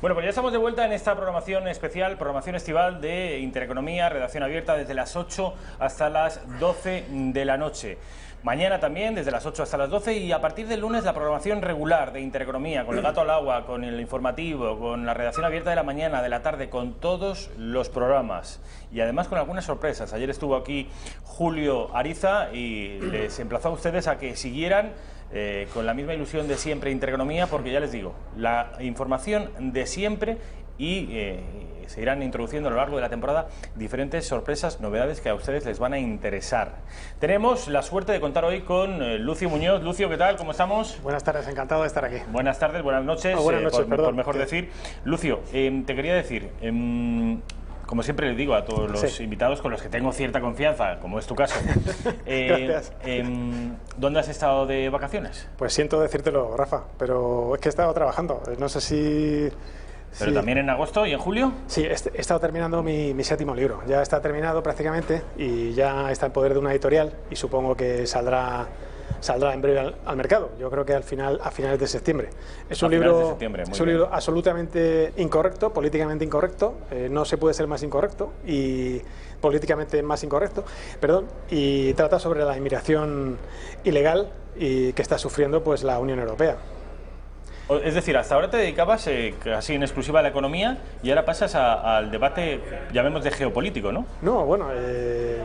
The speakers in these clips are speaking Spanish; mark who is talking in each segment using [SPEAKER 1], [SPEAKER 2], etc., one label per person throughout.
[SPEAKER 1] Bueno, pues ya estamos de vuelta en esta programación especial, programación estival de Intereconomía, redacción abierta desde las 8 hasta las 12 de la noche. Mañana también, desde las 8 hasta las 12, y a partir del lunes la programación regular de Intereconomía, con el gato al agua, con el informativo, con la redacción abierta de la mañana, de la tarde, con todos los programas. Y además con algunas sorpresas. Ayer estuvo aquí Julio Ariza y les emplazó a ustedes a que siguieran con la misma ilusión de siempre Intereconomía, porque ya les digo, la información de siempre y se irán introduciendo a lo largo de la temporada diferentes sorpresas, novedades que a ustedes les van a interesar. Tenemos la suerte de contar hoy con Lucio Muñoz. Lucio, ¿qué tal? ¿Cómo estamos?
[SPEAKER 2] Buenas tardes, encantado de estar aquí.
[SPEAKER 1] Buenas tardes, buenas noches, por mejor decir. Lucio, te quería decir, como siempre le digo a todos los invitados con los que tengo cierta confianza, como es tu caso,
[SPEAKER 2] Gracias.
[SPEAKER 1] ¿Dónde has estado de vacaciones?
[SPEAKER 2] Pues siento decírtelo, Rafa, pero es que he estado trabajando. No sé si...
[SPEAKER 1] ¿Pero también en agosto y en julio?
[SPEAKER 2] Sí, he estado terminando mi séptimo libro. Ya está terminado prácticamente y ya está en poder de una editorial y supongo que saldrá en breve al mercado. Yo creo que a finales de septiembre. Es un libro absolutamente incorrecto, políticamente incorrecto. No se puede ser más incorrecto y políticamente más incorrecto, perdón. Y trata sobre la inmigración ilegal y que está sufriendo pues la Unión Europea.
[SPEAKER 1] Es decir, hasta ahora te dedicabas casi en exclusiva a la economía y ahora pasas al debate, llamemos, de geopolítico, ¿no?
[SPEAKER 2] No, bueno,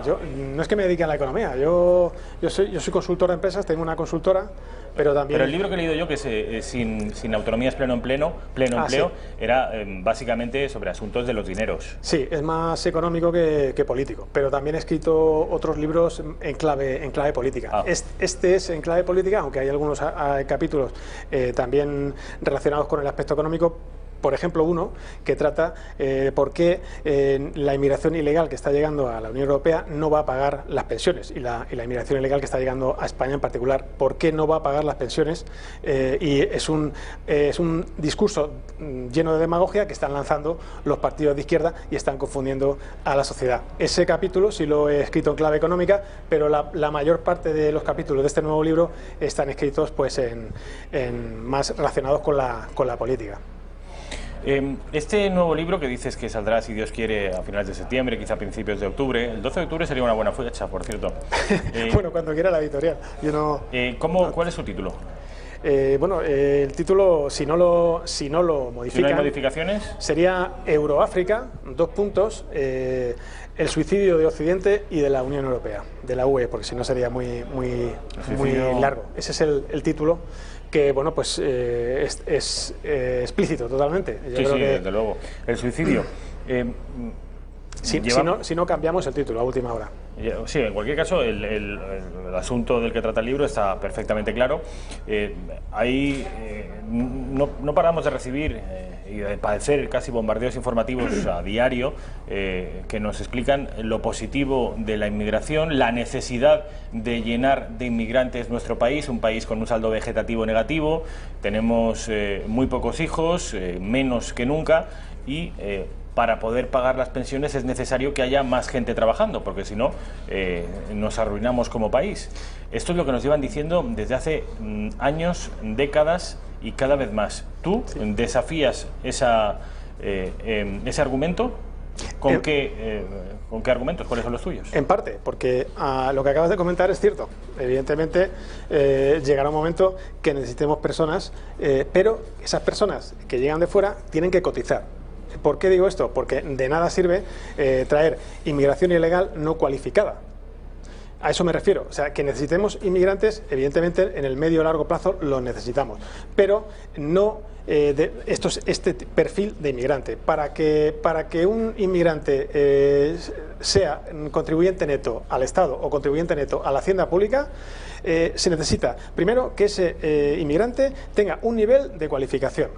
[SPEAKER 2] yo no es que me dedique a la economía, yo soy consultor de empresas, tengo una consultora, pero también...
[SPEAKER 1] Pero el libro que he leído yo, que es sin autonomía es pleno empleo,
[SPEAKER 2] sí,
[SPEAKER 1] era básicamente sobre asuntos de los dineros.
[SPEAKER 2] Sí, es más económico que político, pero también he escrito otros libros en clave política. Este es en clave política, aunque hay algunos capítulos también relacionados con el aspecto económico. Por ejemplo, uno que trata por qué la inmigración ilegal que está llegando a la Unión Europea no va a pagar las pensiones y la inmigración ilegal que está llegando a España en particular, ¿por qué no va a pagar las pensiones? Y es un discurso lleno de demagogia que están lanzando los partidos de izquierda y están confundiendo a la sociedad. Ese capítulo sí lo he escrito en clave económica, pero la mayor parte de los capítulos de este nuevo libro están escritos pues más relacionados con la política.
[SPEAKER 1] Este nuevo libro que dices que saldrá, si Dios quiere, a finales de septiembre, quizá a principios de octubre, el 12 de octubre sería una buena fecha, por cierto.
[SPEAKER 2] Bueno, cuando quiera la editorial. Yo no...
[SPEAKER 1] ¿Cuál es su título?
[SPEAKER 2] Bueno, el título, si no lo modifican...
[SPEAKER 1] ¿Si no hay modificaciones?
[SPEAKER 2] Sería Euroáfrica, el suicidio de Occidente y de la Unión Europea, de la UE, porque si no sería muy largo. Ese es el título, que bueno, pues es explícito totalmente.
[SPEAKER 1] Yo creo que... desde luego. El suicidio.
[SPEAKER 2] Si no cambiamos el título a última hora.
[SPEAKER 1] Sí, en cualquier caso, el asunto del que trata el libro está perfectamente claro. No paramos de recibir y de padecer casi bombardeos informativos a diario que nos explican lo positivo de la inmigración, la necesidad de llenar de inmigrantes nuestro país, un país con un saldo vegetativo negativo, tenemos muy pocos hijos, menos que nunca, y para poder pagar las pensiones es necesario que haya más gente trabajando, porque si no, nos arruinamos como país. Esto es lo que nos llevan diciendo desde hace años, décadas y cada vez más. ¿Tú desafías ese argumento? ¿Con qué argumentos? ¿Cuáles son los tuyos?
[SPEAKER 2] En parte, porque lo que acabas de comentar es cierto. Evidentemente, llegará un momento que necesitemos personas, pero esas personas que llegan de fuera tienen que cotizar. ¿Por qué digo esto? Porque de nada sirve traer inmigración ilegal no cualificada. A eso me refiero. O sea, que necesitemos inmigrantes, evidentemente en el medio o largo plazo los necesitamos, pero no este perfil de inmigrante. Para que un inmigrante sea contribuyente neto al Estado o contribuyente neto a la hacienda pública, se necesita, primero, que ese inmigrante tenga un nivel de cualificación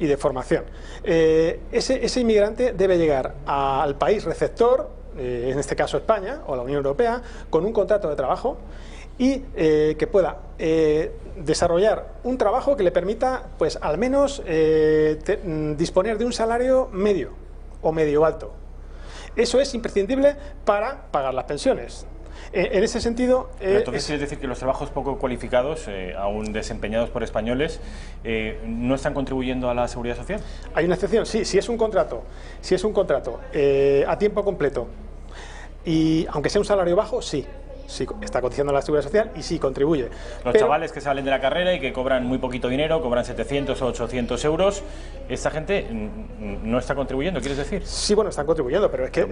[SPEAKER 2] y de formación. Ese inmigrante debe llegar al país receptor, en este caso España o la Unión Europea, con un contrato de trabajo y que pueda desarrollar un trabajo que le permita, pues al menos, disponer de un salario medio o medio alto. Eso es imprescindible para pagar las pensiones. En ese sentido...
[SPEAKER 1] entonces, ¿quieres decir que los trabajos poco cualificados, aún desempeñados por españoles, no están contribuyendo a la seguridad social?
[SPEAKER 2] Hay una excepción, sí, si es un contrato a tiempo completo, y aunque sea un salario bajo, sí está cotizando a la seguridad social y sí contribuye.
[SPEAKER 1] Los chavales que salen de la carrera y que cobran muy poquito dinero, cobran 700 o 800 euros, ¿esta gente no está contribuyendo, quieres decir?
[SPEAKER 2] Sí, bueno, están contribuyendo, pero es que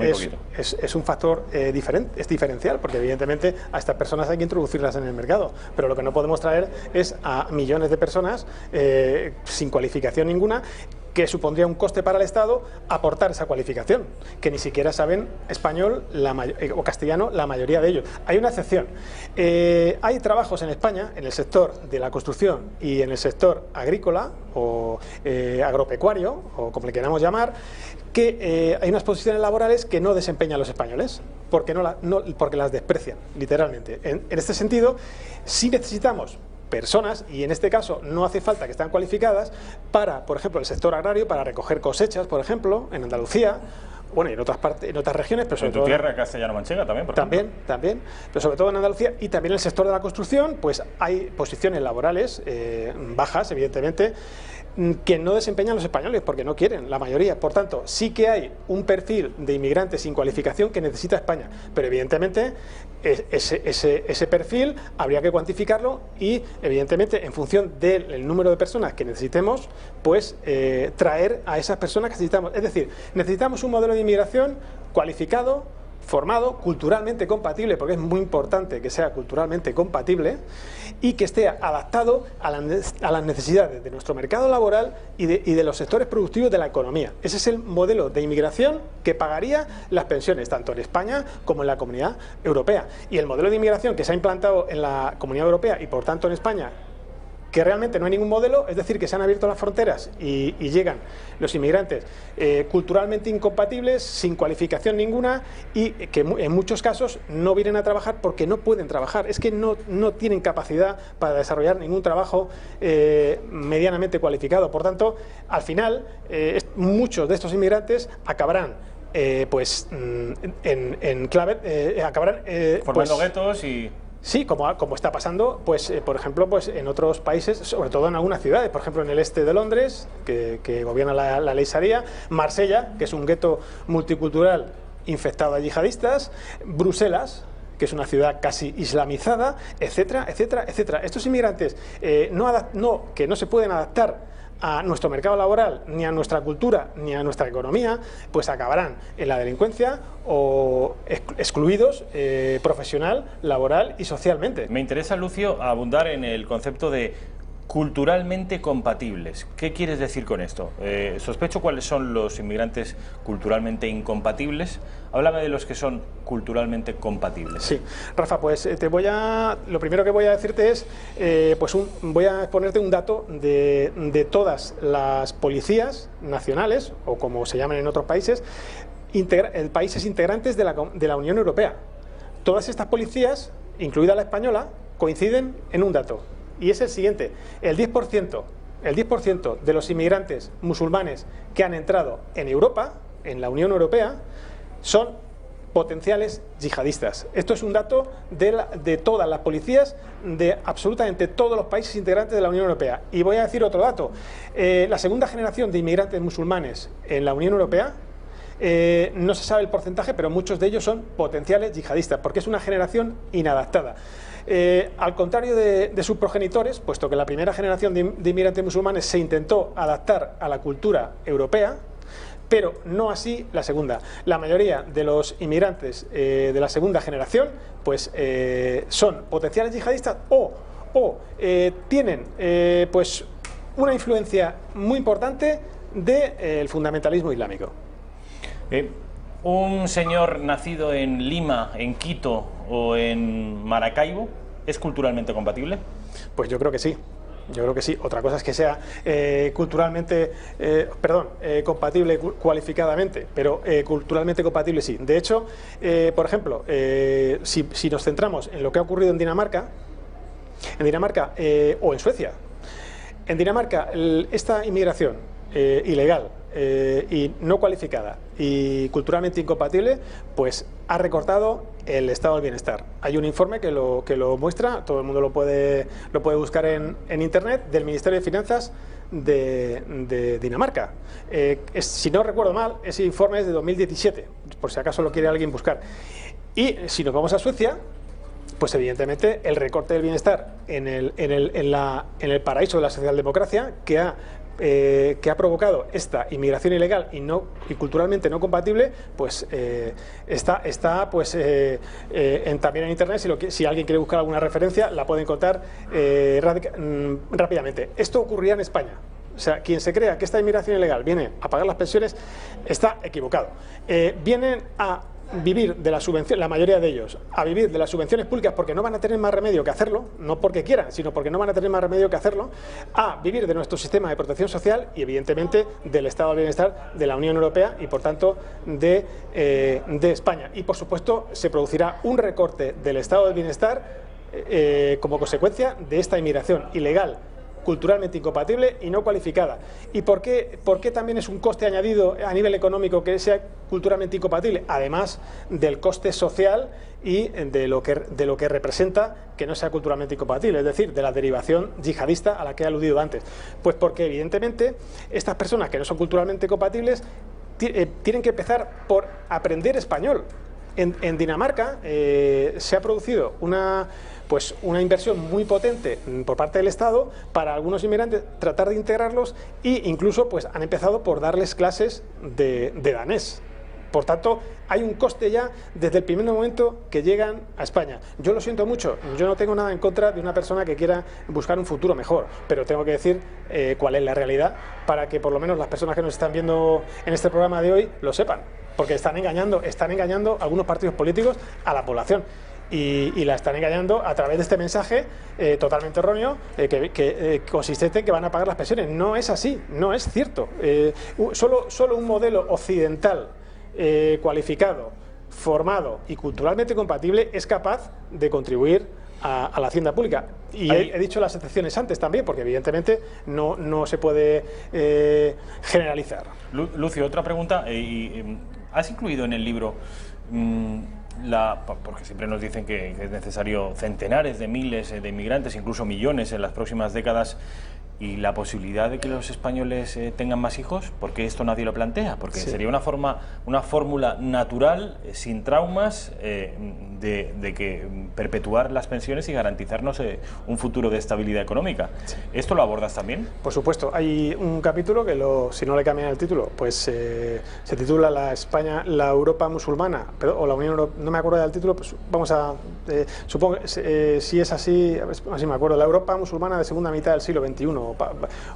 [SPEAKER 2] es un factor diferente, es diferencial, porque evidentemente a estas personas hay que introducirlas en el mercado, pero lo que no podemos traer es a millones de personas sin cualificación ninguna, que supondría un coste para el Estado aportar esa cualificación, que ni siquiera saben español o castellano la mayoría de ellos. Hay una excepción. Hay trabajos en España, en el sector de la construcción y en el sector agrícola o agropecuario, o como le queramos llamar, que hay unas posiciones laborales que no desempeñan los españoles, porque las desprecian, literalmente. En este sentido, sí necesitamos personas, y en este caso no hace falta que estén cualificadas, para, por ejemplo, el sector agrario, para recoger cosechas, por ejemplo, en Andalucía, bueno, y en otras partes, en otras regiones, pero sobre todo...
[SPEAKER 1] En tu tierra castellano-manchega también, por ejemplo.
[SPEAKER 2] También, pero sobre todo en Andalucía, y también en el sector de la construcción, pues hay posiciones laborales bajas, evidentemente, que no desempeñan los españoles porque no quieren, la mayoría. Por tanto, sí que hay un perfil de inmigrantes sin cualificación que necesita España, pero evidentemente ese perfil habría que cuantificarlo y evidentemente en función del número de personas que necesitemos, pues traer a esas personas que necesitamos. Es decir, necesitamos un modelo de inmigración cualificado, formado, culturalmente compatible, porque es muy importante que sea culturalmente compatible y que esté adaptado a las necesidades de nuestro mercado laboral y de los sectores productivos de la economía. Ese es el modelo de inmigración que pagaría las pensiones, tanto en España como en la Comunidad Europea. Y el modelo de inmigración que se ha implantado en la Comunidad Europea y por tanto en España, que realmente no hay ningún modelo, es decir, que se han abierto las fronteras y llegan los inmigrantes culturalmente incompatibles, sin cualificación ninguna y que en muchos casos no vienen a trabajar porque no pueden trabajar, es que no tienen capacidad para desarrollar ningún trabajo medianamente cualificado. Por tanto, al final, muchos de estos inmigrantes acabarán acabarán
[SPEAKER 1] formando guetos y...
[SPEAKER 2] Sí, como está pasando, pues, por ejemplo, pues en otros países, sobre todo en algunas ciudades, por ejemplo en el este de Londres, que gobierna la ley Sharia, Marsella, que es un gueto multicultural infectado a yihadistas, Bruselas, que es una ciudad casi islamizada, etcétera, etcétera, etcétera. Estos inmigrantes que no se pueden adaptar a nuestro mercado laboral, ni a nuestra cultura, ni a nuestra economía, pues acabarán en la delincuencia o excluidos profesional, laboral y socialmente.
[SPEAKER 1] Me interesa, Lucio, abundar en el concepto de culturalmente compatibles. ¿Qué quieres decir con esto? Sospecho cuáles son los inmigrantes culturalmente incompatibles. Háblame de los que son culturalmente compatibles.
[SPEAKER 2] Sí, Rafa, pues lo primero que voy a decirte es, voy a exponerte un dato de todas las policías nacionales, o como se llaman en otros países, países integrantes de la Unión Europea. Todas estas policías, incluida la española, coinciden en un dato. Y es el siguiente: el 10% de los inmigrantes musulmanes que han entrado en Europa, en la Unión Europea, son potenciales yihadistas. Esto es un dato de todas las policías de absolutamente todos los países integrantes de la Unión Europea. Y voy a decir otro dato: la segunda generación de inmigrantes musulmanes en la Unión Europea, no se sabe el porcentaje, pero muchos de ellos son potenciales yihadistas, porque es una generación inadaptada. Al contrario de sus progenitores, puesto que la primera generación de inmigrantes musulmanes se intentó adaptar a la cultura europea, pero no así la segunda. La mayoría de los inmigrantes de la segunda generación pues son potenciales yihadistas o tienen pues una influencia muy importante del fundamentalismo islámico.
[SPEAKER 1] Un señor nacido en Lima, en Quito o en Maracaibo, ¿es culturalmente compatible?
[SPEAKER 2] Pues yo creo que sí. Yo creo que sí. Otra cosa es que sea culturalmente, compatible cualificadamente, pero culturalmente compatible sí. De hecho, por ejemplo, si nos centramos en lo que ha ocurrido en Dinamarca o en Suecia, en Dinamarca esta inmigración ilegal y no cualificada y culturalmente incompatible, pues ha recortado el estado del bienestar. Hay un informe que lo muestra, todo el mundo lo puede buscar en Internet, del Ministerio de Finanzas de Dinamarca. Si no recuerdo mal, ese informe es de 2017, por si acaso lo quiere alguien buscar. Y si nos vamos a Suecia, pues evidentemente el recorte del bienestar en el paraíso de la socialdemocracia que ha provocado esta inmigración ilegal y culturalmente no compatible, pues está pues también en Internet. Si alguien quiere buscar alguna referencia, la puede encontrar rápidamente. Esto ocurría en España. O sea, quien se crea que esta inmigración ilegal viene a pagar las pensiones está equivocado. Vienen a vivir de la subvención, la mayoría de ellos, a vivir de las subvenciones públicas porque no van a tener más remedio que hacerlo, no porque quieran, sino porque no van a tener más remedio que hacerlo, a vivir de nuestro sistema de protección social y evidentemente del estado del bienestar de la Unión Europea y por tanto de España. Y por supuesto se producirá un recorte del estado del bienestar como consecuencia de esta inmigración ilegal, culturalmente incompatible y no cualificada. ¿Y por qué también es un coste añadido a nivel económico que sea culturalmente incompatible? Además del coste social y de lo que representa que no sea culturalmente incompatible, es decir, de la derivación yihadista a la que he aludido antes. Pues porque evidentemente estas personas que no son culturalmente compatibles tienen que empezar por aprender español. En Dinamarca se ha producido una inversión muy potente por parte del Estado para algunos inmigrantes, tratar de integrarlos e incluso pues han empezado por darles clases de danés. Por tanto, hay un coste ya desde el primer momento que llegan a España. Yo lo siento mucho, yo no tengo nada en contra de una persona que quiera buscar un futuro mejor, pero tengo que decir cuál es la realidad para que por lo menos las personas que nos están viendo en este programa de hoy lo sepan, porque están engañando algunos partidos políticos a la población. Y la están engañando a través de este mensaje totalmente erróneo que consistente en que van a pagar las pensiones. No es así, no es cierto. Solo un modelo occidental cualificado, formado y culturalmente compatible es capaz de contribuir a la hacienda pública. Y he dicho las excepciones antes también, porque evidentemente no se puede generalizar.
[SPEAKER 1] Lucio, otra pregunta. ¿Has incluido en el libro porque siempre nos dicen que es necesario centenares de miles de inmigrantes, incluso millones en las próximas décadas, y la posibilidad de que los españoles tengan más hijos? ¿Por qué esto nadie lo plantea? Porque sí, sería una fórmula natural, sin traumas, de que perpetuar las pensiones y garantizarnos un futuro de estabilidad económica. Sí. ¿Esto lo abordas también?
[SPEAKER 2] Por supuesto. Hay un capítulo que, si no le cambian el título, pues se titula la Europa musulmana, o la Unión Europea, no me acuerdo del título, pues vamos a, supongo, si es así, así me acuerdo, la Europa musulmana de segunda mitad del siglo XXI,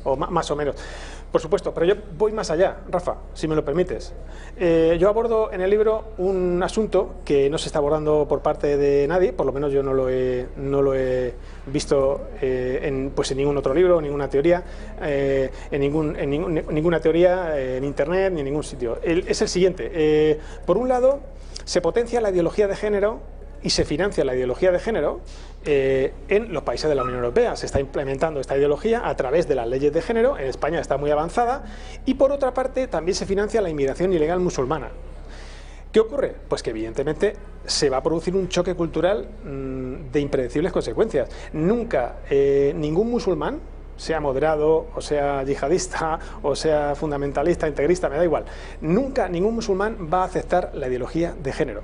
[SPEAKER 2] o más o menos. Por supuesto, pero yo voy más allá, Rafa, si me lo permites. Yo abordo en el libro un asunto que no se está abordando por parte de nadie, por lo menos yo no lo he visto en ningún otro libro, ninguna teoría, ninguna teoría en Internet, ni en ningún sitio. Es el siguiente. Por un lado, se potencia la ideología de género y se financia la ideología de género en los países de la Unión Europea. Se está implementando esta ideología a través de las leyes de género. En España está muy avanzada. Y por otra parte también se financia la inmigración ilegal musulmana. ¿Qué ocurre? Pues que evidentemente se va a producir un choque cultural de impredecibles consecuencias. Nunca ningún musulmán, sea moderado, o sea yihadista, o sea fundamentalista, integrista, me da igual, nunca ningún musulmán va a aceptar la ideología de género.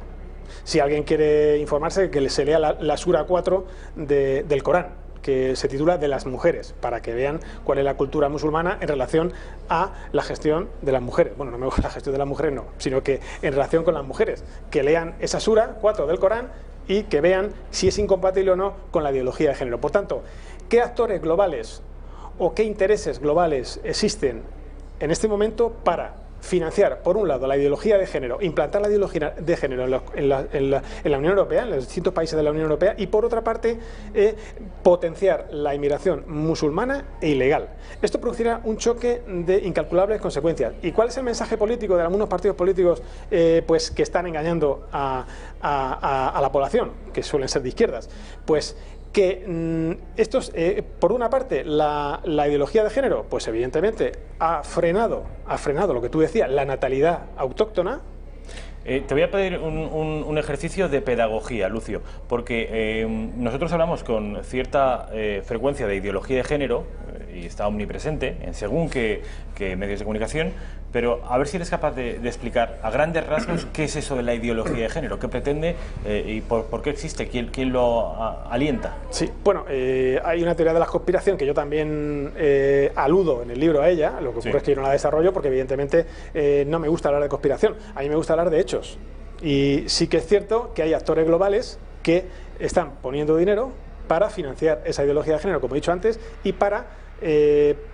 [SPEAKER 2] Si alguien quiere informarse, que se lea la Sura 4 del Corán, que se titula de las mujeres, para que vean cuál es la cultura musulmana en relación a la gestión de las mujeres. Bueno, no me gusta la gestión de las mujeres, no, sino que en relación con las mujeres, que lean esa Sura 4 del Corán y que vean si es incompatible o no con la ideología de género. Por tanto, ¿qué actores globales o qué intereses globales existen en este momento para financiar, por un lado, la ideología de género, implantar la ideología de género en la Unión Europea, en los distintos países de la Unión Europea, y por otra parte, potenciar la inmigración musulmana e ilegal? Esto producirá un choque de incalculables consecuencias. ¿Y cuál es el mensaje político de algunos partidos políticos pues que están engañando a la población, que suelen ser de izquierdas? Pues que estos, por una parte, la ideología de género, pues evidentemente ha frenado lo que tú decías, la natalidad autóctona.
[SPEAKER 1] Te voy a pedir un ejercicio de pedagogía, Lucio, porque nosotros hablamos con cierta frecuencia de ideología de género, y está omnipresente en según qué medios de comunicación, pero a ver si eres capaz de explicar a grandes rasgos qué es eso de la ideología de género, qué pretende y por qué existe, quién lo alienta.
[SPEAKER 2] Sí, bueno, hay una teoría de la conspiración que yo también aludo en el libro a ella, lo que ocurre es que yo no la desarrollo porque evidentemente no me gusta hablar de conspiración, a mí me gusta hablar de hechos. Y sí que es cierto que hay actores globales que están poniendo dinero para financiar esa ideología de género, como he dicho antes, y para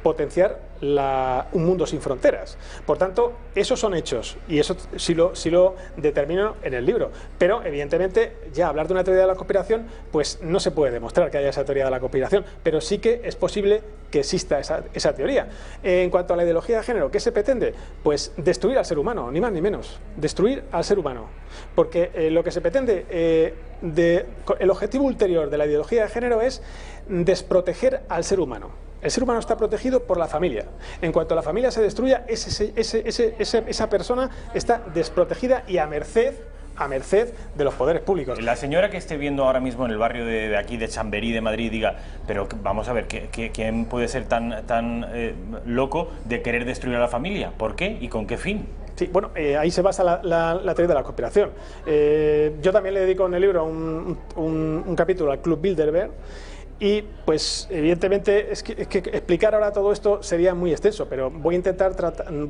[SPEAKER 2] potenciar un mundo sin fronteras. Por tanto, esos son hechos y eso sí lo determino en el libro. Pero, evidentemente, ya hablar de una teoría de la conspiración, pues no se puede demostrar que haya esa teoría de la conspiración, pero sí que es posible que exista esa teoría. En cuanto a la ideología de género, ¿qué se pretende? Pues destruir al ser humano, ni más ni menos. Destruir al ser humano. Porque lo que se pretende, el objetivo ulterior de la ideología de género es desproteger al ser humano. El ser humano está protegido por la familia. En cuanto la familia se destruya, esa persona está desprotegida y a merced de los poderes públicos.
[SPEAKER 1] La señora que esté viendo ahora mismo en el barrio de aquí, de Chamberí, de Madrid, diga, pero vamos a ver, ¿quién puede ser tan loco de querer destruir a la familia? ¿Por qué y con qué fin?
[SPEAKER 2] Sí, bueno, ahí se basa la teoría de la conspiración. Yo también le dedico en el libro un capítulo al Club Bilderberg. Y pues evidentemente es que explicar ahora todo esto sería muy extenso, pero voy a intentar un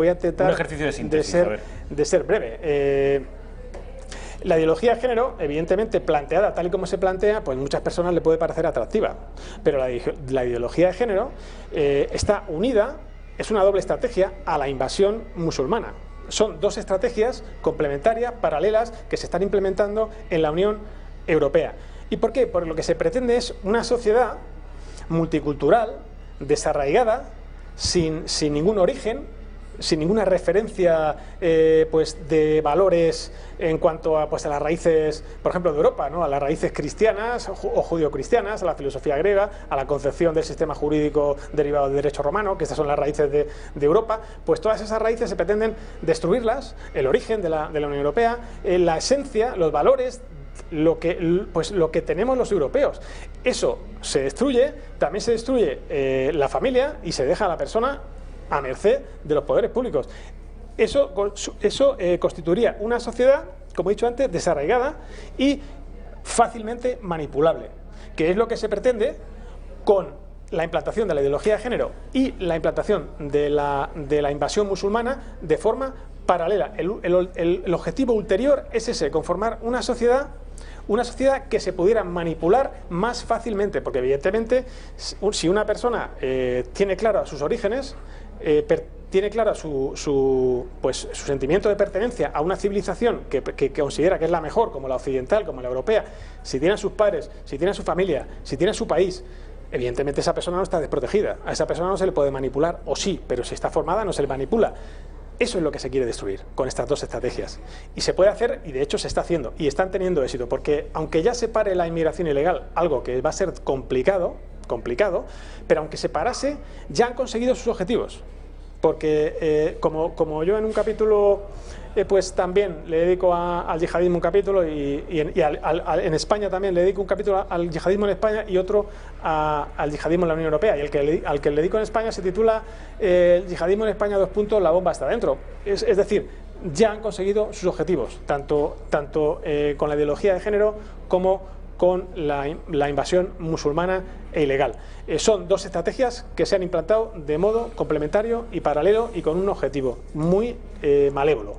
[SPEAKER 1] ejercicio de síntesis,
[SPEAKER 2] de ser breve. La ideología de género, evidentemente planteada tal y como se plantea, pues muchas personas le puede parecer atractiva, pero la ideología de género está unida, es una doble estrategia a la invasión musulmana. Son dos estrategias complementarias, paralelas, que se están implementando en la Unión Europea. ¿Y por qué? Porque lo que se pretende es una sociedad multicultural, desarraigada, sin ningún origen, sin ninguna referencia pues de valores en cuanto a las raíces, por ejemplo, de Europa, ¿no? A las raíces cristianas o judio-cristianas, a la filosofía griega, a la concepción del sistema jurídico derivado del derecho romano, que estas son las raíces de Europa. Pues todas esas raíces se pretenden destruirlas, el origen de la Unión Europea, la esencia, los valores, lo que tenemos los europeos. Eso se destruye, también se destruye la familia y se deja a la persona a merced de los poderes públicos. Eso constituiría una sociedad, como he dicho antes, desarraigada y fácilmente manipulable, que es lo que se pretende con la implantación de la ideología de género y la implantación de la invasión musulmana de forma paralela. El objetivo ulterior es ese, conformar una sociedad que se pudiera manipular más fácilmente, porque evidentemente si una persona tiene claros sus orígenes, tiene clara su sentimiento de pertenencia a una civilización que considera que es la mejor, como la occidental, como la europea, si tiene a sus padres, si tiene a su familia, si tiene a su país, evidentemente esa persona no está desprotegida, a esa persona no se le puede manipular, o sí, pero si está formada no se le manipula. Eso es lo que se quiere destruir con estas dos estrategias. Y se puede hacer, y de hecho se está haciendo, y están teniendo éxito, porque aunque ya se pare la inmigración ilegal, algo que va a ser complicado, pero aunque se parase, ya han conseguido sus objetivos. Porque como yo en un capítulo pues también le dedico al yihadismo un capítulo y en España también le dedico un capítulo al yihadismo en España y otro al yihadismo en la Unión Europea, y al que le dedico en España se titula el yihadismo en España : la bomba está dentro. Es decir, ya han conseguido sus objetivos, tanto con la ideología de género como con la invasión musulmana e ilegal. Son dos estrategias que se han implantado de modo complementario y paralelo y con un objetivo muy malévolo.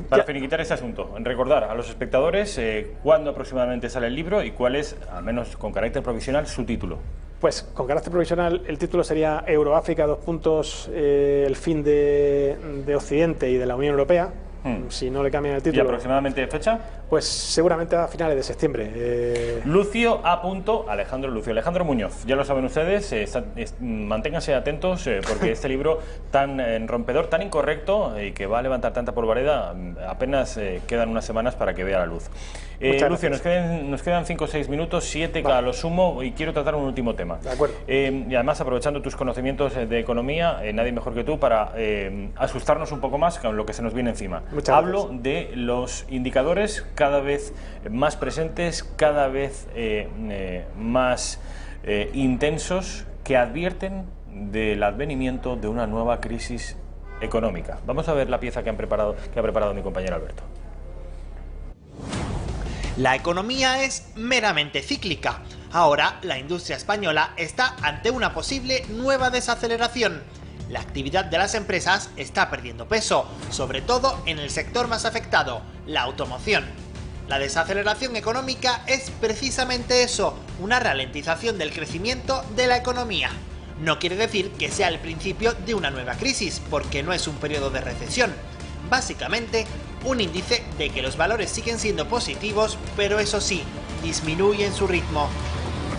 [SPEAKER 1] Para finiquitar este asunto, recordar a los espectadores cuándo aproximadamente sale el libro y cuál es, al menos con carácter provisional, su título.
[SPEAKER 2] Pues con carácter provisional el título sería Euroáfrica : el fin de Occidente y de la Unión Europea. Si no le cambian el título.
[SPEAKER 1] ¿Y aproximadamente fecha?
[SPEAKER 2] Pues seguramente a finales de septiembre.
[SPEAKER 1] Lucio A. Alejandro Lucio. Alejandro Muñoz, ya lo saben ustedes, manténganse atentos porque este libro tan rompedor, tan incorrecto y que va a levantar tanta polvareda, apenas quedan unas semanas para que vea la luz. Lucio, nos quedan 5 o 6 minutos, 7 cada lo sumo, y quiero tratar un último tema.
[SPEAKER 2] De acuerdo.
[SPEAKER 1] Y además, aprovechando tus conocimientos de economía, nadie mejor que tú para asustarnos un poco más con lo que se nos viene encima. Hablo de los indicadores cada vez más presentes, cada vez más intensos, que advierten del advenimiento de una nueva crisis económica. Vamos a ver la pieza que ha preparado mi compañero Alberto.
[SPEAKER 3] La economía es meramente cíclica. Ahora, la industria española está ante una posible nueva desaceleración. La actividad de las empresas está perdiendo peso, sobre todo en el sector más afectado, la automoción. La desaceleración económica es precisamente eso, una ralentización del crecimiento de la economía. No quiere decir que sea el principio de una nueva crisis, porque no es un periodo de recesión. Básicamente, un índice de que los valores siguen siendo positivos, pero eso sí, disminuyen su ritmo.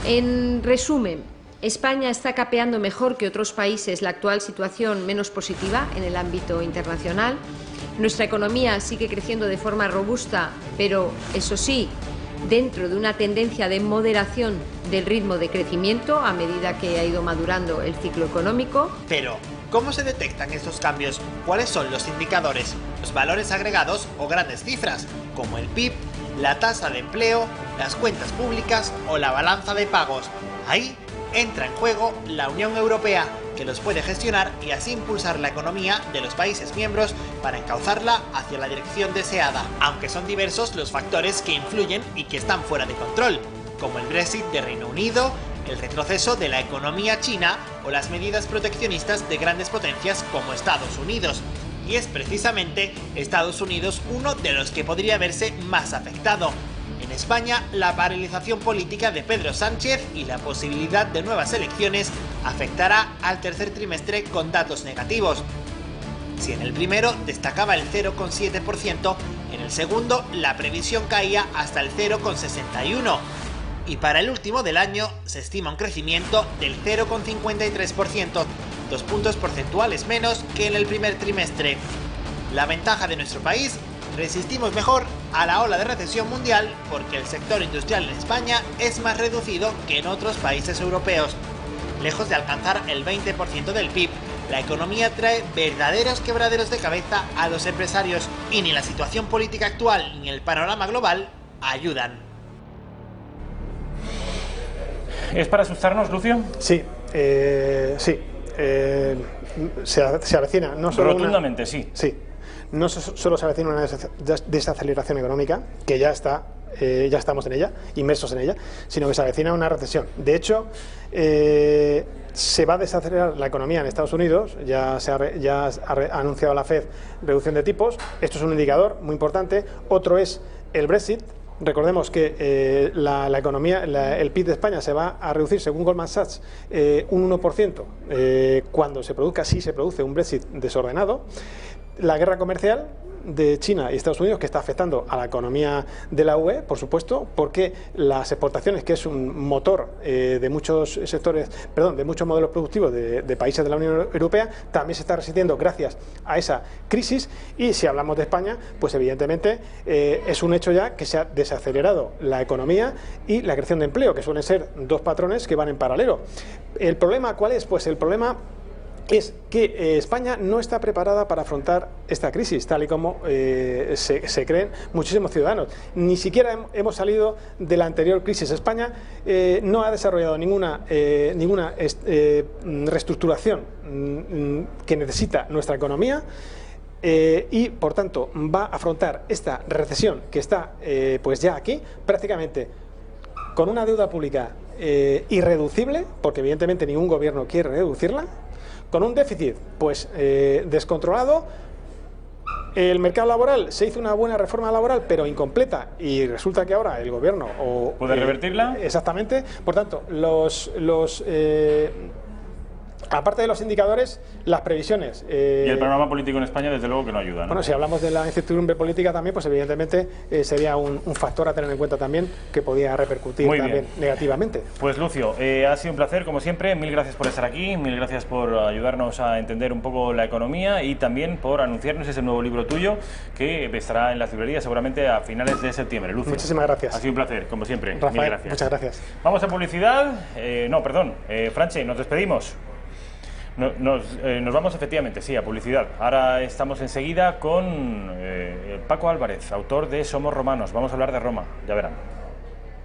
[SPEAKER 4] En resumen, España está capeando mejor que otros países la actual situación menos positiva en el ámbito internacional. Nuestra economía sigue creciendo de forma robusta, pero eso sí, dentro de una tendencia de moderación del ritmo de crecimiento a medida que ha ido madurando el ciclo económico.
[SPEAKER 3] Pero, ¿cómo se detectan estos cambios? ¿Cuáles son los indicadores? Los valores agregados o grandes cifras, como el PIB, la tasa de empleo, las cuentas públicas o la balanza de pagos. Ahí entra en juego la Unión Europea, que los puede gestionar y así impulsar la economía de los países miembros para encauzarla hacia la dirección deseada, aunque son diversos los factores que influyen y que están fuera de control, como el Brexit de Reino Unido, el retroceso de la economía china o las medidas proteccionistas de grandes potencias como Estados Unidos. Y es precisamente Estados Unidos uno de los que podría verse más afectado. En España, la paralización política de Pedro Sánchez y la posibilidad de nuevas elecciones afectará al tercer trimestre con datos negativos. Si en el primero destacaba el 0,7%, en el segundo la previsión caía hasta el 0,61%. Y para el último del año se estima un crecimiento del 0,53%, 2 puntos porcentuales menos que en el primer trimestre. La ventaja de nuestro país: resistimos mejor a la ola de recesión mundial porque el sector industrial en España es más reducido que en otros países europeos. Lejos de alcanzar el 20% del PIB, la economía trae verdaderos quebraderos de cabeza a los empresarios y ni la situación política actual ni el panorama global ayudan.
[SPEAKER 1] ¿Es para asustarnos, Lucio?
[SPEAKER 2] Sí, sí. Se avecina no solo
[SPEAKER 1] rotundamente, sí.
[SPEAKER 2] Sí. No solo se avecina una desaceleración económica, que ya estamos en ella, inmersos en ella, sino que se avecina una recesión. De hecho, se va a desacelerar la economía en Estados Unidos, ya ha anunciado la FED reducción de tipos. Esto es un indicador muy importante. Otro es el Brexit. Recordemos que la economía, el PIB de España se va a reducir, según Goldman Sachs, un 1% cuando si se produce un Brexit desordenado. La guerra comercial de China y Estados Unidos, que está afectando a la economía de la UE, por supuesto, porque las exportaciones, que es un motor de muchos sectores, de muchos modelos productivos de países de la Unión Europea, también se está resintiendo gracias a esa crisis. Y si hablamos de España, pues evidentemente es un hecho ya que se ha desacelerado la economía y la creación de empleo, que suelen ser dos patrones que van en paralelo. ¿El problema cuál es? Pues el problema es que España no está preparada para afrontar esta crisis, tal y como se creen muchísimos ciudadanos. Ni siquiera hemos salido de la anterior crisis. España no ha desarrollado ninguna reestructuración que necesita nuestra economía. Y por tanto va a afrontar esta recesión que está pues ya aquí, prácticamente con una deuda pública irreducible, porque evidentemente ningún gobierno quiere reducirla, con un déficit pues descontrolado. El mercado laboral, se hizo una buena reforma laboral pero incompleta, y resulta que ahora el gobierno
[SPEAKER 1] ¿puede revertirla?
[SPEAKER 2] Exactamente. Por tanto, Aparte de los indicadores, las previsiones.
[SPEAKER 1] Y el panorama político en España, desde luego, que no ayuda, ¿no?
[SPEAKER 2] Bueno, si hablamos de la incertidumbre política también, pues evidentemente sería un factor a tener en cuenta también que podía repercutir también negativamente.
[SPEAKER 1] Pues Lucio, ha sido un placer, como siempre. Mil gracias por estar aquí, mil gracias por ayudarnos a entender un poco la economía y también por anunciarnos ese nuevo libro tuyo que estará en las librerías seguramente a finales de septiembre. Lucio,
[SPEAKER 2] muchísimas gracias.
[SPEAKER 1] Ha sido un placer, como siempre.
[SPEAKER 2] Rafael,
[SPEAKER 1] mil gracias.
[SPEAKER 2] Muchas gracias.
[SPEAKER 1] Vamos a publicidad. No, perdón, Franche, nos despedimos. Nos vamos efectivamente, sí, a publicidad. Ahora estamos enseguida con Paco Álvarez, autor de Somos Romanos. Vamos a hablar de Roma, ya verán.